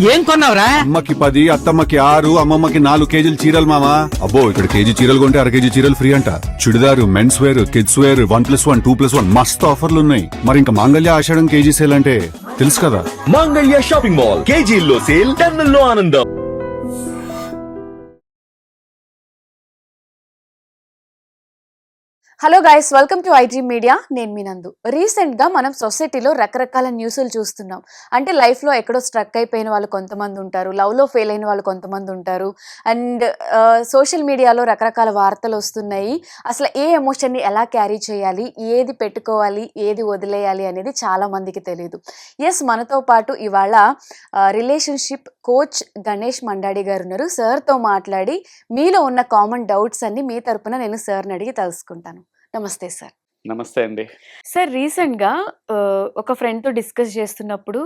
ఏం కొన్నావురా? అమ్మకి 10, అత్తమ్మకి 6, అమ్మమ్మకి 4 కేజీలు చీరలు మామా. అబ్బో ఇక్కడ కేజీ చీరలు కొంటే అర కేజీ చీరలు ఫ్రీ అంట. Churidar, men's wear, kids wear 1+1, 2+1 మస్తు ఆఫర్లు ఉన్నాయి. మరి ఇంకా మాంగళ్య ఆషాఢం కేజీ సేల్ అంటే తెలుసు కదా. మాంగళ్య షాపింగ్ మాల్ కేజీల్లో సేల్, టన్నుల్లో ఆనందం. Hello guys, welcome to IT media. నేను మీ నందు. రీసెంట్గా మనం సొసైటీలో రకరకాల న్యూస్లు చూస్తున్నాం. అంటే లైఫ్లో ఎక్కడో స్ట్రక్ అయిపోయిన వాళ్ళు కొంతమంది ఉంటారు, లవ్లో ఫెయిల్ అయిన వాళ్ళు కొంతమంది ఉంటారు, అండ్ సోషల్ మీడియాలో రకరకాల వార్తలు వస్తున్నాయి. అసలు ఏ ఎమోషన్ని ఎలా క్యారీ చేయాలి, ఏది పెట్టుకోవాలి, ఏది వదిలేయాలి అనేది చాలామందికి తెలియదు. ఎస్, మనతో పాటు ఇవాళ రిలేషన్షిప్ కోచ్ గణేష్ మండాడి గారు ఉన్నారు. సార్తో మాట్లాడి మీలో ఉన్న కామన్ డౌట్స్ అన్ని మీ తరపున నేను సార్ని అడిగి తెలుసుకుంటాను. నమస్తే సార్. నమస్తే అండి. సార్, రీసెంట్గా ఒక ఫ్రెండ్తో డిస్కస్ చేస్తున్నప్పుడు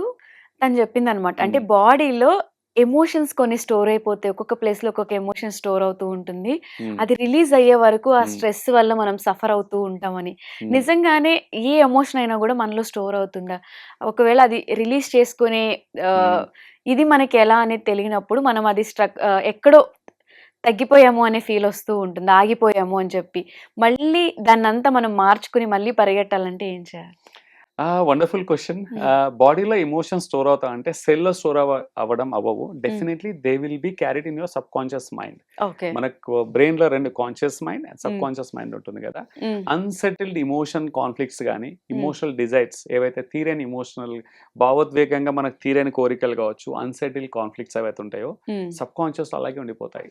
తను చెప్పింది అనమాట, అంటే బాడీలో ఎమోషన్స్ కొన్ని స్టోర్ అయిపోతాయి, ఒక్కొక్క ప్లేస్లో ఒక్కొక్క ఎమోషన్ స్టోర్ అవుతూ ఉంటుంది. అది రిలీజ్ అయ్యే వరకు ఆ స్ట్రెస్ వల్ల మనం సఫర్ అవుతూ ఉంటామని. నిజంగానే ఏ ఎమోషన్ అయినా కూడా మనలో స్టోర్ అవుతుందా? ఒకవేళ అది రిలీజ్ చేసుకునే ఇది మనకి ఎలా అనేది తెలియనప్పుడు మనం అది ఎక్కడో తగ్గిపోయాము అనే ఫీల్ వస్తూ ఉంటుంది, ఆగిపోయాము అని చెప్పి. మళ్ళీ దాన్నంతా మనం మార్చుకుని మళ్ళీ పరిగెట్టాలంటే ఏం చేయాలి? Wonderful question. బాడీలో ఎమోషన్ స్టోర్ అవుతా అంటే సెల్లో స్టోర్ అవ్వవు. Definitely they will be carried in your sub conscious mind. మనకు బ్రెయిన్ లో 2 conscious mind and sub conscious mind ఉంటుంది కదా. అన్సెటిల్డ్ ఇమోషన్ కాన్ఫ్లిక్ట్స్ కానీ ఇమోషనల్ డిజైర్స్ ఏవైతే తీరని ఇమోషనల్ భావోద్వేగంగా మనకు తీరని కోరికలు కావచ్చు, అన్సెటిల్డ్ కాన్ఫ్లిక్ట్స్ ఏవైతే ఉంటాయో సబ్ కాన్షియస్ అలాగే ఉండిపోతాయి.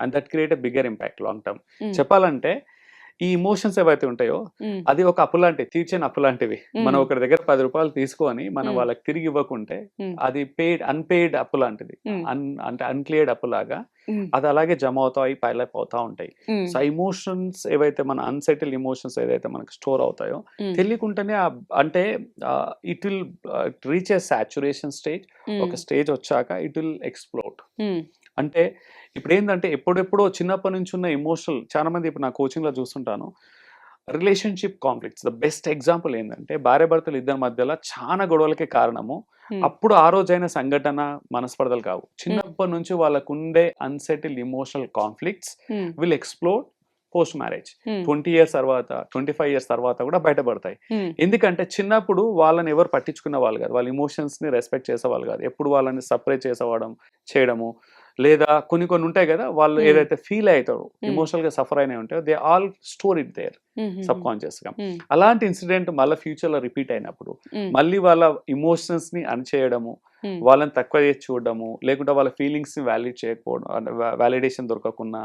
And that create a bigger impact long term. చెప్పాలంటే ఈ ఇమోషన్స్ ఏవైతే ఉంటాయో అది ఒక అప్పు లాంటివి, తీర్చని అప్పు లాంటివి. మనం ఒకరి దగ్గర 10 రూపాయలు తీసుకొని మనం వాళ్ళకి తిరిగి ఇవ్వకుంటే అది అన్పెయిడ్ అప్పు లాంటిది, అంటే అన్క్లియర్డ్ అప్పు లాగా అది అలాగే జమ అవుతాయి, పైలప్ అవుతా ఉంటాయి. సో ఎమోషన్స్ ఏవైతే మన అన్సెటిల్ ఎమోషన్స్ ఏదైతే మనకు స్టోర్ అవుతాయో తెలియకుండానే అంటే it will reach a saturation stage. ఒక స్టేజ్ వచ్చాక ఇట్ విల్ ఎక్స్ప్లోడ్. అంటే ఇప్పుడు ఏంటంటే ఎప్పుడెప్పుడో చిన్నప్పటి నుంచి ఉన్న ఎమోషనల్, చాలా మంది ఇప్పుడు నా కోచింగ్ లో చూస్తుంటాను, relationship conflicts. The best example ఏంటంటే భార్యాభర్తలు ఇద్దరి మధ్యలో చాలా గొడవలకే కారణము అప్పుడు ఆ రోజైన సంఘటన, మనస్పర్ధలు కావు. చిన్నప్పటి నుంచి వాళ్ళకుండే unsettle emotional conflicts will explode post marriage. 20 years తర్వాత, 25 years తర్వాత కూడా బయటపడతాయి. ఎందుకంటే చిన్నప్పుడు వాళ్ళని ఎవరు పట్టించుకున్న వాళ్ళు కాదు, వాళ్ళ ఎమోషన్స్ ని రెస్పెక్ట్ చేసేవాళ్ళు కాదు. ఎప్పుడు వాళ్ళని సపరేట్ చేయడము, లేదా కొన్ని ఉంటాయి కదా, వాళ్ళు ఏదైతే ఫీల్ అవుతారో ఎమోషనల్ గా సఫర్ అయినా ఉంటాయో they all store it there subconscious గా. అలాంటి ఇన్సిడెంట్ మళ్ళీ ఫ్యూచర్ లో రిపీట్ అయినప్పుడు మళ్ళీ వాళ్ళ ఎమోషన్స్ ని అణచేయడము, వాళ్ళని తక్కువ చేసి చూడడము, లేకుంటే వాళ్ళ ఫీలింగ్స్ ని వ్యాలిడేషన్ దొరకకుండా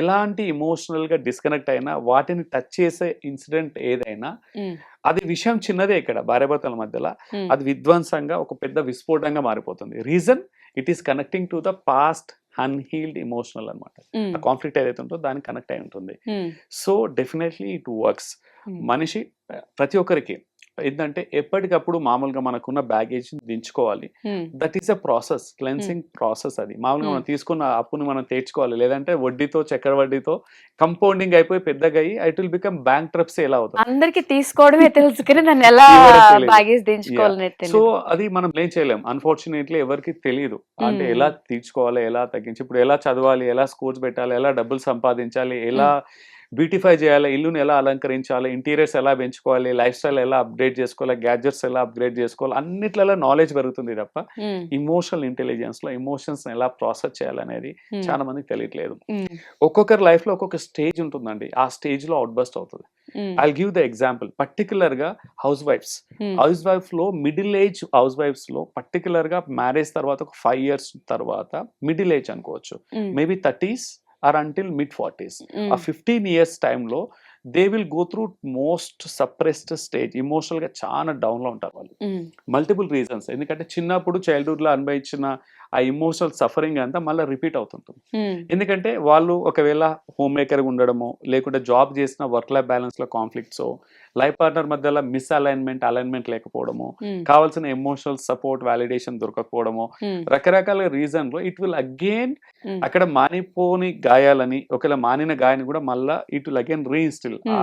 ఎలాంటి ఎమోషనల్ గా డిస్కనెక్ట్ అయినా వాటిని టచ్ చేసే ఇన్సిడెంట్ ఏదైనా అది విషయం చిన్నదే ఇక్కడ భార్యాభర్తల మధ్యలో, అది విధ్వంసంగా ఒక పెద్ద విస్ఫోటంగా మారిపోతుంది. Reason it is connecting to the past unhealed emotional అనమాట. ఆ కాన్ఫ్లిక్ట్ ఏదైతే ఉంటుందో దానికి కనెక్ట్ అయి ఉంటుంది. So definitely it works. మనిషి ప్రతి ఒక్కరికి ఏంటంటే ఎప్పటికప్పుడు మామూలుగా మనకున్న బ్యాగేజ్ దించుకోవాలి. That is a process, cleansing process. అది మామూలుగా మనం తీసుకున్న అప్పుని మనం తీర్చుకోవాలి, లేదంటే వడ్డీతో చక్కెర వడ్డీతో కంపౌండింగ్ అయిపోయి పెద్దగా అయ్యి ఇట్ విల్ బికమ్ బ్యాంక్ ట్రప్స్ ఎలా అవుతుంది. అందరికి తీసుకోవడమే తెలుసు కానీ దాన్ని ఎలా బ్యాగేజ్ దించుకోవాలి. సో అది మనం ఏం చేయలేం, అన్ఫార్చునేట్లీ ఎవరికి తెలియదు. అంటే ఎలా తీర్చుకోవాలి, ఎలా తగ్గించి, ఇప్పుడు ఎలా చదవాలి, ఎలా స్కోర్స్ పెట్టాలి, ఎలా డబ్బులు సంపాదించాలి, ఎలా బ్యూటిఫై చేయాలి, ఇల్లుని ఎలా అలంకరించాలి, ఇంటీరియర్స్ ఎలా పెంచుకోవాలి, లైఫ్ స్టైల్ ఎలా అప్డేట్ చేసుకోవాలి, గ్యాడ్జెట్స్ ఎలా అప్గ్రేడ్ చేసుకోవాలి, అన్నిట్లలో నాలెడ్జ్ పెరుగుతుంది తప్ప ఇమోషనల్ ఇంటెలిజెన్స్ లో ఎమోషన్స్ ఎలా ప్రాసెస్ చేయాలనేది చాలా మందికి తెలియట్లేదు. ఒక్కొక్కరి లైఫ్ లో ఒక్కొక్క స్టేజ్ ఉంటుందండి, ఆ స్టేజ్ లో అవుట్ బస్ట్ అవుతుంది. I give the example. Particular గా హౌస్ వైఫ్ లో మిడిల్ ఏజ్ హౌస్ వైఫ్స్ లో పర్టికులర్ గా మ్యారేజ్ తర్వాత ఒక 5 years తర్వాత మిడిల్ ఏజ్ అనుకోవచ్చు, maybe 30s or until mid-40s. ఆ 15 years టైంలో they will go through most suppressed stage. Emotional గా చాలా డౌన్ లో ఉంటారు వాళ్ళు. Multiple reasons. ఎందుకంటే చిన్నప్పుడు చైల్డ్హుడ్ లో అనుభవించిన ఆ ఇమోషనల్ సఫరింగ్ అంతా మళ్ళీ రిపీట్ అవుతుంటుంది. ఎందుకంటే వాళ్ళు ఒకవేళ హోమ్ మేకర్ ఉండడము, లేకుంటే జాబ్ చేసిన వర్క్ లైఫ్ బ్యాలెన్స్ లో కాన్ఫ్లిక్ట్స్, లైఫ్ పార్ట్నర్ మధ్యలో అలైన్మెంట్ లేకపోవడము, కావాల్సిన ఎమోషనల్ సపోర్ట్ వ్యాలిడేషన్ దొరకకపోవడము, రకరకాల రీజన్ లో ఇట్ విల్ అగైన్ అక్కడ మానిపోని గాయాలని, ఒకవేళ మానిన గాయాన్ని కూడా మళ్ళీ ఇట్ విల్ అగైన్ రీఇన్స్టిల్, ఆ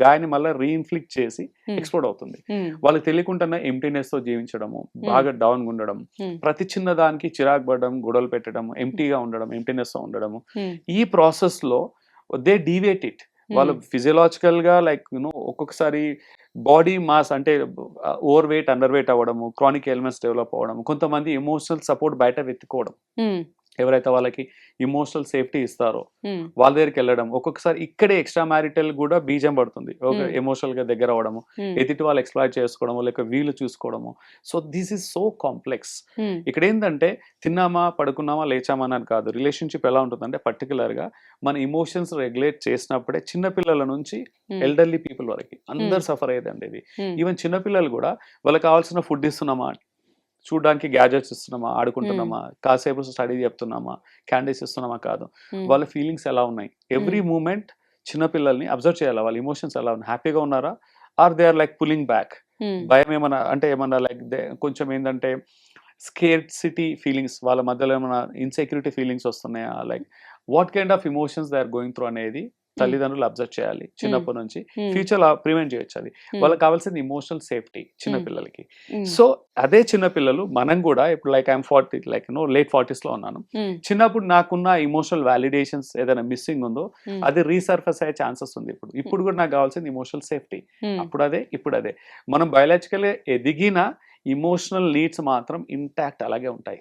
గాయాన్ని మళ్ళీ రీఇన్ఫ్లిక్ట్ చేసి ఎక్స్ప్లోడ్ అవుతుంది. వాళ్ళకి తెలియకుండా ఎంప్టీనెస్ తో జీవించడము, బాగా డౌన్ ఉండడం, ప్రతి చిన్న దానికి చిరాకు పడడం, గొడవలు పెట్టడం, ఎంటీగా ఉండడం, ఎంటీనెస్ ఉండడము. హ్మ్. ఈ ప్రాసెస్ లో దే డీవియేట్ ఇట్. వాళ్ళు ఫిజియలాజికల్ గా లైక్ ఒక్కొక్కసారి బాడీ మాస్ అంటే ఓవర్ వెయిట్, అండర్ వెయిట్ అవ్వడము, క్రానిక్ ఎలిమెంట్స్ డెవలప్ అవ్వడం, కొంతమంది ఎమోషనల్ సపోర్ట్ బయట వెతుక్కోవడం, హ్మ్. ఎవరైతే వాళ్ళకి ఇమోషనల్ సేఫ్టీ ఇస్తారో హ్మ్. వాళ్ళ దగ్గరికి వెళ్ళడం, ఒక్కొక్కసారి ఇక్కడే ఎక్స్ట్రా మ్యారిటల్ కూడా బీజం పడుతుంది, ఒక ఎమోషనల్ గా దగ్గర అవ్వడము, ఎదుటి వాళ్ళు ఎక్స్ప్లాయిట్ చేసుకోవడము, లేక వీళ్ళు చూసుకోవడము. So this is so complex. Hmm. ఇక్కడ ఏంటంటే తిన్నామా, పడుకున్నామా, లేచామా అని కాదు. రిలేషన్షిప్ ఎలా ఉంటుందంటే పర్టికులర్ గా మన ఇమోషన్స్ రెగ్యులేట్ చేసినప్పుడే చిన్నపిల్లల నుంచి ఎల్డర్లీ పీపుల్ వరకు అందరు సఫర్ అయ్యేదండి ఇది. ఈవెన్ చిన్నపిల్లలు కూడా వాళ్ళకి కావాల్సిన ఫుడ్ ఇస్తున్నామా, చూడడానికి గ్యాజెట్స్ ఇస్తున్నామా, ఆడుకుంటున్నామా, కాసేపు స్టడీ చెప్తున్నామా, క్యాండీస్ ఇస్తున్నామా కాదు, వాళ్ళ ఫీలింగ్స్ ఎలా ఉన్నాయి ఎవ్రీ మూమెంట్. చిన్నపిల్లల్ని అబ్జర్వ్ చేయాలి, వాళ్ళ ఇమోషన్స్ ఎలా ఉన్నాయి, హ్యాపీగా ఉన్నారా, or they are like pulling back, భయం ఏమన్నా అంటే ఏమన్నా లైక్ కొంచెం ఏంటంటే స్కేర్సిటీ ఫీలింగ్స్, వాళ్ళ మధ్యలో ఏమైనా ఇన్సెక్యూరిటీ ఫీలింగ్స్ వస్తున్నాయా, like what kind of emotions they are going through అనేది తల్లిదండ్రులు అబ్జర్వ్ చేయాలి చిన్నప్పటి నుంచి. ఫ్యూచర్ లో ప్రివెంట్ చేయొచ్చు అది. వాళ్ళకి కావాల్సింది ఇమోషనల్ సేఫ్టీ చిన్నపిల్లలకి. సో అదే చిన్నపిల్లలు మనం కూడా ఇప్పుడు like I'm 40 like late 40s లో ఉన్నాను. చిన్నప్పుడు నాకున్న ఇమోషనల్ వాలిడేషన్స్ ఏదైనా మిస్సింగ్ ఉందో అది రీసర్ఫేస్ అయ్యే ఛాన్సెస్ ఉంది. ఇప్పుడు కూడా నాకు కావాల్సింది ఇమోషనల్ సేఫ్టీ. అప్పుడు అదే ఇప్పుడు అదే. మనం బయాలజికల్ ఎదిగిన ఇమోషనల్ నీడ్స్ మాత్రం ఇంటాక్ట్ అలాగే ఉంటాయి.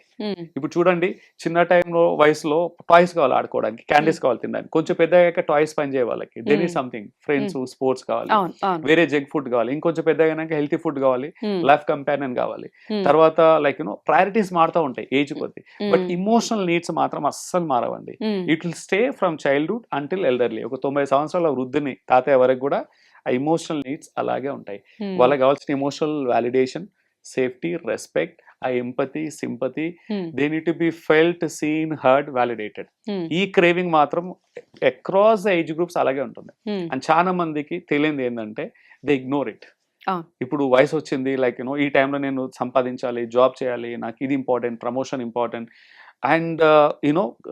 ఇప్పుడు చూడండి, చిన్న టైంలో వయసులో టాయ్స్ కావాలి ఆడుకోవడానికి, క్యాండీస్ కావాలి తినడానికి. కొంచెం పెద్దగా టాయ్స్ పని చేయ వాళ్ళకి, they need something, friends, sports కావాలి, వేరే జంక్ ఫుడ్ కావాలి, ఇంకొంచెం పెద్దగా హెల్తీ ఫుడ్ కావాలి, లైఫ్ కంపానియన్ కావాలి. తర్వాత లైక్ ప్రయారిటీస్ మారుతూ ఉంటాయి ఏజ్ కొద్ది. బట్ ఇమోషనల్ నీడ్స్ మాత్రం అస్సలు మారవండి. It will stay from childhood until elderly. ఒక 90 సంవత్సరాల వృద్ధిని తాతయ్య వరకు కూడా ఆ ఇమోషనల్ నీడ్స్ అలాగే ఉంటాయి. వాళ్ళకి కావాల్సిన ఇమోషనల్ వాలిడేషన్, సేఫ్టీ, రెస్పెక్ట్, ఆ empathy, sympathy, they need to be felt, seen, heard, validated. ఈ క్రేవింగ్ మాత్రం అక్రాస్ ద ఏజ్ గ్రూప్స్ అలాగే ఉంటుంది. అండ్ చాలా మందికి తెలియదు ఏంటంటే దే ఇగ్నోర్ ఇట్. ఇప్పుడు వయసు వచ్చింది, లైక్ ఈ టైంలో నేను సంపాదించాలి, జాబ్ చేయాలి, నాకు ఇది important, promotion important, and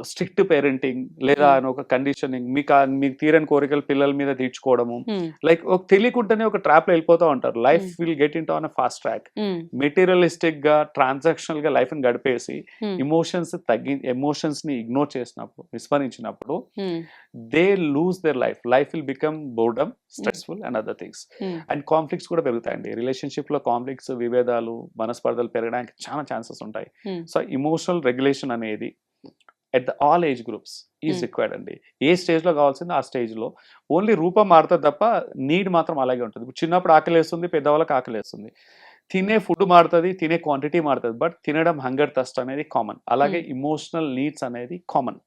strict parenting లేదా ఒక కండిషనింగ్, మీకు తీరని కోరికలు పిల్లల మీద తీర్చుకోవడము, లైక్ తెలియకుండానే ఒక ట్రాప్ లో వెళ్ళిపోతూ ఉంటారు. Life will get in to an fast track. Materialistic గా, ట్రాన్సాక్షనల్ గా లైఫ్ ని గడిపేసి ఎమోషన్స్ ని ఇగ్నోర్ చేసినప్పుడు, విస్మరించినప్పుడు they lose their life. Life will become boredom, stressful and other things. And conflicts కూడా పెరుగుతాయండి. రిలేషన్షిప్ లో కాన్ఫ్లిక్ట్స్, విభేదాలు, మనస్పర్ధలు పెరగడానికి చాలా ఛాన్సెస్ ఉంటాయి. సో ఇమోషనల్ రెగ్యులేషన్ అనేది at the all age groups is required అండి. ఏ స్టేజ్ లో కావాల్సిందో ఆ స్టేజ్ లో. ఓన్లీ రూపం మారుతుంది తప్ప నీడ్ మాత్రం అలాగే ఉంటుంది. ఇప్పుడు చిన్నప్పుడు ఆకలి వేస్తుంది, పెద్దవాళ్ళకి ఆకలి వేస్తుంది. తినే ఫుడ్ మారుతుంది, తినే క్వాంటిటీ మారుతుంది, బట్ తినడం హంగర్ థర్స్ట్ అనేది కామన్. అలాగే ఇమోషనల్ నీడ్స్ అనేది కామన్.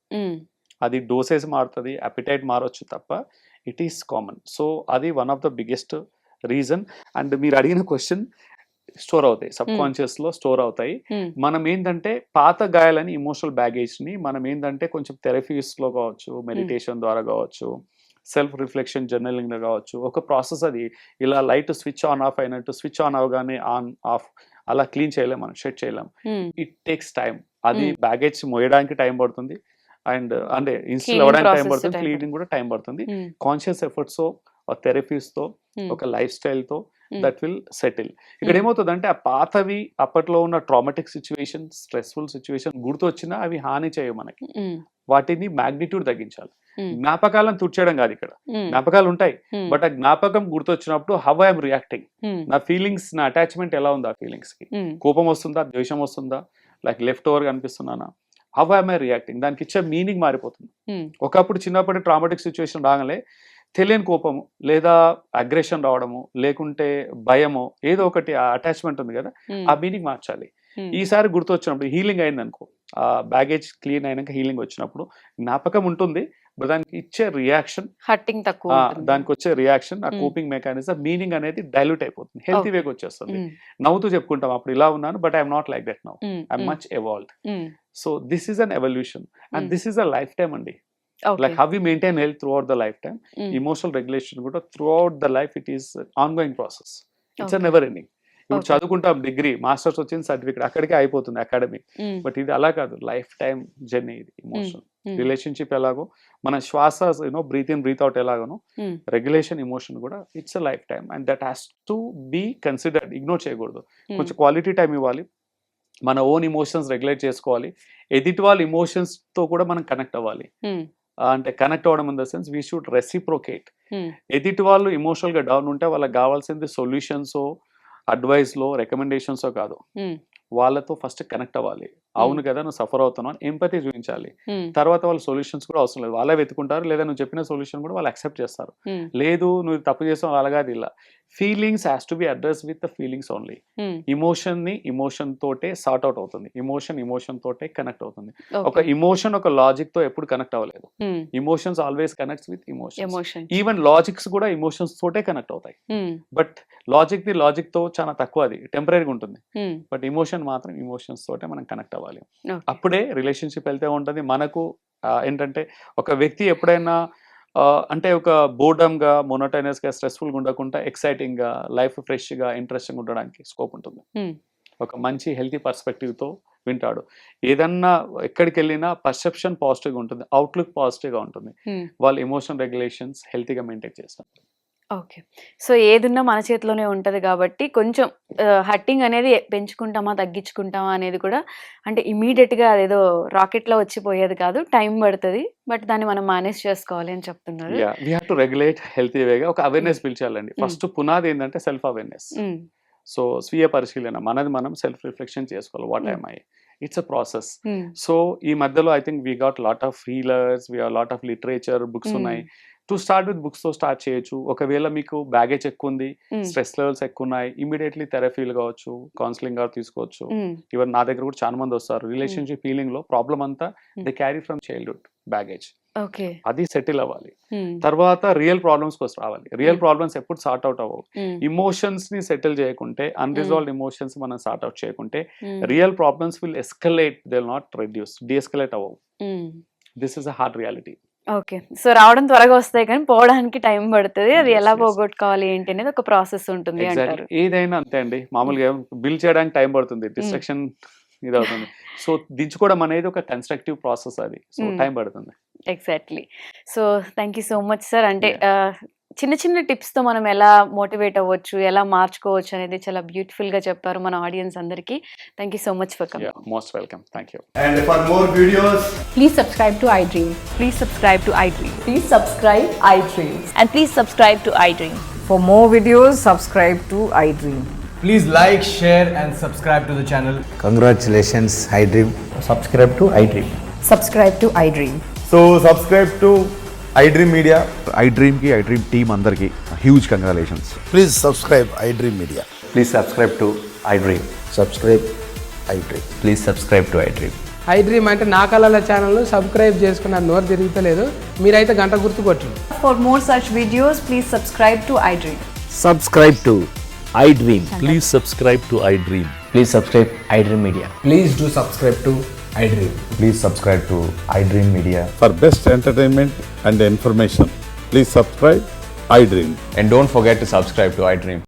అది డోసేజ్ మారుతుంది, అపిటైట్ మారొచ్చు తప్ప ఇట్ ఈస్ కామన్. సో అది one of the biggest reason. And మీరు అడిగిన క్వశ్చన్, స్టోర్ అవుతాయి, సబ్ కాన్షియస్ లో స్టోర్ అవుతాయి. మనం ఏంటంటే పాత గాయాలని, ఇమోషనల్ బ్యాగేజ్ ని మనం ఏంటంటే కొంచెం థెరపీస్ లో కావచ్చు, మెడిటేషన్ ద్వారా కావచ్చు, సెల్ఫ్ రిఫ్లెక్షన్ జర్నలింగ్ లో కావచ్చు, ఒక ప్రాసెస్. అది ఇలా లైట్ స్విచ్ ఆన్ ఆఫ్ అయినట్టు, స్విచ్ ఆన్ అవగానే ఆన్ ఆఫ్ అలా క్లీన్ చేయలేం, మనం షెడ్ చేయలేం. It takes time. అది బ్యాగేజ్ మోయడానికి టైం పడుతుంది, అండ్ అంటే ఇన్స్టాల్ అవ్వడానికి టైం పడుతుంది, క్లీనింగ్ కూడా టైం పడుతుంది. కాన్షియస్ ఎఫర్ట్స్ తో, థెరపీస్ తో, ఒక లైఫ్ స్టైల్ తో దట్ విల్ సెటిల్. ఇక్కడ ఏమవుతుందంటే ఆ పాతవి, అప్పట్లో ఉన్న ట్రామాటిక్ సిచ్యువేషన్, స్ట్రెస్ఫుల్ సిచ్యువేషన్ గుర్తొచ్చినా అవి హాని చేయవు మనకి. వాటిని మ్యాగ్నిట్యూడ్ తగ్గించాలి. జ్ఞాపకాలను తుడిచేయడం కాదు ఇక్కడ. జ్ఞాపకాలు ఉంటాయి, బట్ ఆ జ్ఞాపకం గుర్తొచ్చినప్పుడు హౌ ఐఎమ్ రియాక్టింగ్, నా ఫీలింగ్స్, నా అటాచ్మెంట్ ఎలా ఉంది ఆ ఫీలింగ్స్ కి. కోపం వస్తుందా, ద్వేషం వస్తుందా, లైక్ లెఫ్ట్ ఓవర్ అనిపిస్తున్నానా, హౌ ఐఎమ్ ఐ రియాక్టింగ్, దానికి ఇచ్చే మీనింగ్ మారిపోతుంది. ఒకప్పుడు చిన్నప్పటి ట్రామాటిక్ సిచ్యువేషన్ రాగానే తెలియని కోపము, లేదా అగ్రెషన్ రావడము, లేకుంటే భయము, ఏదో ఒకటి ఆ అటాచ్మెంట్ ఉంది కదా, ఆ మీనింగ్ మార్చాలి. ఈసారి గుర్తొచ్చినప్పుడు హీలింగ్ అయింది అనుకో, ఆ బ్యాగేజ్ క్లీన్ అయినాక హీలింగ్ వచ్చినప్పుడు జ్ఞాపకం ఉంటుంది, దానికి ఇచ్చే రియాక్షన్, హట్టింగ్ తక్కువ, దానికి వచ్చే రియాక్షన్, ఆ కోపింగ్ మెకానిజం, మీనింగ్ అనేది డైల్యూట్ అయిపోతుంది, హెల్తీ వేకి వచ్చేస్తుంది. నవ్వుతూ చెప్పుకుంటాం అప్పుడు ఇలా ఉన్నాను, but I'm not like that now, I'm much evolved. So this is an evolution and this is a life time అండి. Like how we maintain health throughout the lifetime, emotional regulation కూడా throughout the life, it is an ongoing process. It's a never ending. ఇప్పుడు చదువుకుంటాం, degree, masters వచ్చింది, certificate అక్కడికే అయిపోతుంది academic. But ఇది అలా కాదు, లైఫ్ టైం జర్నీ ఇది. ఇమోషన్ రిలేషన్షిప్ ఎలాగో, మన శ్వాస బ్రీత్ ఇన్ బ్రీత్ అవుట్ ఎలాగనో, రెగ్యులేషన్ ఇమోషన్ కూడా it's a life time. And that has to be considered. Ignore చేయకూడదు, కొంచెం క్వాలిటీ టైం ఇవ్వాలి, మన ఓన్ ఇమోషన్స్ రెగ్యులేట్ చేసుకోవాలి. ఎదుటి వాళ్ళ ఎమోషన్స్ తో కూడా మనం కనెక్ట్ అవ్వాలి. అంటే కనెక్ట్ అవ్వడం in the sense we should reciprocate. ఎదుటి వాళ్ళు ఎమోషనల్ గా డౌన్ ఉంటే వాళ్ళకి కావాల్సింది సొల్యూషన్స్, అడ్వైస్ లో, రికమెండేషన్స్ కాదు. వాళ్ళతో ఫస్ట్ కనెక్ట్ అవ్వాలి. అవును కదా నువ్వు సఫర్ అవుతున్నావు అని ఎంపతి చూపించాలి. తర్వాత వాళ్ళ సొల్యూషన్స్ కూడా అవసరం లేదు, వాళ్ళే వెతుకుంటారు. లేదా నువ్వు చెప్పిన సొల్యూషన్ కూడా వాళ్ళు అక్సెప్ట్ చేస్తారు. లేదు నువ్వు తప్పు చేసావు అలాగాది ఇలా. Feelings has to be address with the feelings only. Emotion ని ఇమోషన్ తోటే సార్ట్ అవుట్ అవుతుంది. ఇమోషన్ తోటే కనెక్ట్ అవుతుంది. ఒక ఇమోషన్ ఒక లాజిక్ తో ఎప్పుడు కనెక్ట్ అవ్వలేదు. Emotions always connects with emotion. Even logics కూడా ఇమోషన్స్ తోటే కనెక్ట్ అవుతాయి. బట్ లాజిక్ తో చాలా తక్కువ, అది టెంపరీగా ఉంటుంది. బట్ ఇమోషన్ మాత్రం ఇమోషన్స్ తోటే మనం కనెక్ట్ అవ్వాలి. అప్పుడే రిలేషన్షిప్ వెళ్తే ఉంటుంది. మనకు ఏంటంటే ఒక వ్యక్తి ఎప్పుడైనా అంటే ఒక బోర్డమ్ గా, మోనోటైనస్ గా, స్ట్రెస్ఫుల్ గా ఉండకుండా ఎక్సైటింగ్ గా, లైఫ్ ఫ్రెష్ గా, ఇంట్రెస్టింగ్ ఉండడానికి స్కోప్ ఉంటుంది. ఒక మంచి హెల్తీ పర్స్పెక్టివ్ తో వింటాడు. ఏదన్నా ఎక్కడికి వెళ్ళినా పర్సెప్షన్ పాజిటివ్ గా ఉంటుంది, అవుట్లుక్ పాజిటివ్ గా ఉంటుంది. వాళ్ళ ఎమోషన్ రెగ్యులేషన్స్ హెల్తీగా మెయింటైన్ చేస్తారు. ఓకే. సో ఏదున్నా మన చేతిలోనే ఉంటది కాబట్టి కొంచెం హట్టింగ్ అనేది పెంచుకుంటామా, తగ్గించుకుంటామా అనేది కూడా అంటే ఇమ్మీడియట్‌గా అదేదో రాకెట్‌లో వచ్చిపోయేది కాదు. టైం పడతది. బట్ దాన్ని మనం మేనేజ్ చేసుకోవాలి అని చెప్తున్నారు. Yeah! We have to regulate healthy way. ఒక అవేర్‌నెస్ పిలిచాలండి. ఫస్ట్ పునాది ఏంటంటే సెల్ఫ్ అవేర్‌నెస్. సో స్వీయ పరిశీలన, మనది మనం సెల్ఫ్ రిఫ్లెక్షన్ చేసుకోవాలి. What am I? It's a process. So ఈ మధ్యలో I think we got lot of healers, we have lot of literature, books ఉన్నాయి. టు స్టార్ట్ విత్ బుక్స్ తో స్టార్ట్ చేయొచ్చు. ఒకవేళ మీకు బ్యాగేజ్ ఎక్కువ ఉంది, స్ట్రెస్ లెవెల్స్ ఎక్కువ ఉన్నాయి, ఇమీడియట్లీ థెరపీలు కావచ్చు, కౌన్సిలింగ్ గా తీసుకోవచ్చు. ఈవెన్ నా దగ్గర కూడా చాలా మంది వస్తారు రిలేషన్షిప్ హీలింగ్ లో. ప్రాబ్లమ్ అంతా they carry from childhood baggage. అది సెటిల్ అవ్వాలి. తర్వాత రియల్ ప్రాబ్లమ్స్ కోసం రావాలి. రియల్ ప్రాబ్లమ్స్ ఎప్పుడు సార్ట్ అవుట్ అవ్వవు. ఇమోషన్స్ ని సెటిల్ చేయకుంటే, అన్రిజాల్వ్డ్ ఎమోషన్స్ మనం సార్ట్ అవుట్ చేయకుంటే real problems will escalate, they will not reduce, deescalate అవ్వవు. This is a hard reality. Okay. So రావడం త్వరగా వస్తాయి కానీ పోవడానికి టైం పడుతుంది. అది ఎలా పోగొట్టుకోవాలి ఏంటి అనేది ఒక ప్రాసెస్ ఉంటుంది అంటారు. ఏదైనా అంతే అండి. మామూలుగా బిల్ చేయడానికి టైం పడుతుంది, డిస్ట్రక్షన్ ఇది అవుతుంది. సో దించుకోవడం అనేది ఒక కన్స్ట్రక్టివ్ ప్రాసెస్, అది సో టైం పడుతుంది. Exactly. So thank you so much sir. అంటే చిన్న చిన్న టిప్స్ తో మనం ఎలా మోటివేట్ అవ్వచ్చు, ఎలా మార్చుకోవచ్చు అనేది చాలా బ్యూటిఫుల్ గా చెప్పారు మన ఆడియన్స్ అందరికి. Thank you so much for coming. Most welcome. Thank you. And for more videos, Please subscribe to iDream. Please subscribe to iDream. Please subscribe iDream. And please subscribe to iDream. For more videos, subscribe to iDream. please like, share and subscribe to the channel. Congratulations, iDream. Subscribe to iDream. Subscribe to iDream. So subscribe to iDream Media. iDream కి iDream team అందరికి huge congratulations. Please subscribe iDream Media. Please subscribe to iDream. Subscribe iDream. Please subscribe to iDream. iDream అంటే నా కళల channel subscribe చేసుకున్న నోరు తిరుగుతలేదు. మీరైతే గంట గుర్తు కొట్టండి. For more such videos, please subscribe to iDream. Subscribe to iDream. Please subscribe to iDream. Please subscribe iDream Media. Please do subscribe to iDream. Please subscribe to iDream Media. For best entertainment and information, please subscribe iDream. And don't forget to subscribe to iDream.